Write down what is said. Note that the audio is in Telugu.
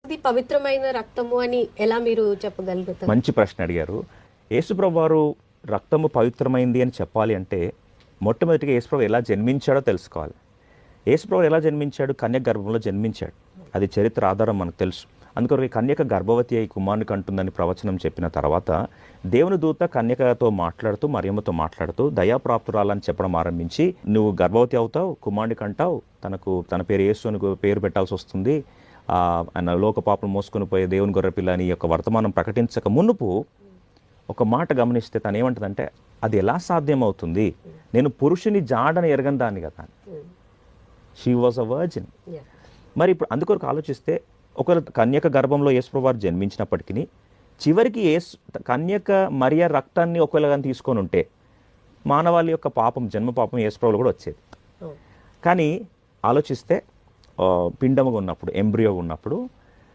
ఇది పవిత్రమైన రక్తము అని ఎలా మీరు చెప్పగలుగుతారు? మంచి ప్రశ్న అడిగారు. యేసుప్రభు వారు రక్తము పవిత్రమైంది అని చెప్పాలి అంటే మొట్టమొదటిగా యేసుప్రభు ఎలా జన్మించాడో తెలుసుకోవాలి. యేసుప్రభు ఎలా జన్మించాడు? కన్యక గర్భంలో జన్మించాడు. అది చరిత్ర ఆధారం మనకు తెలుసు. అందుకొరకు కన్యక గర్భవతి అయి కుమారుని కంటుందని ప్రవచనం చెప్పిన తర్వాత దేవుని దూత కన్యకతో మాట్లాడుతూ మరియమ్మతో మాట్లాడుతూ దయాప్రాప్తురాలని చెప్పడం ఆరంభించి, నువ్వు గర్భవతి అవుతావు, కుమారుని కంటావు, తన పేరు యేసు అని పేరు పెట్టాల్సి వస్తుంది, ఆయన లోక పాపం మోసుకొని పోయే దేవుని గొర్రెపిల్ల అని యొక్క వర్తమానం ప్రకటించక మునుపు ఒక మాట గమనిస్తే తను ఏమంటుందంటే, అది ఎలా సాధ్యం అవుతుంది, నేను పురుషుని జాడని ఎరగని దాన్ని కదా. She was a virgin. మరి ఇప్పుడు అందుకొరకు ఆలోచిస్తే ఒక కన్యక గర్భంలో యేసుప్రభు వారు జన్మించినప్పటికీ చివరికి కన్యక మరియ రక్తాన్ని ఒకవేళ తీసుకొని ఉంటే మానవాళి యొక్క పాపం, జన్మ పాపం యేసుప్రభులో కూడా వచ్చేది. కానీ ఆలోచిస్తే పిండముగా ఉన్నప్పుడు, ఎంబ్రియో ఉన్నప్పుడు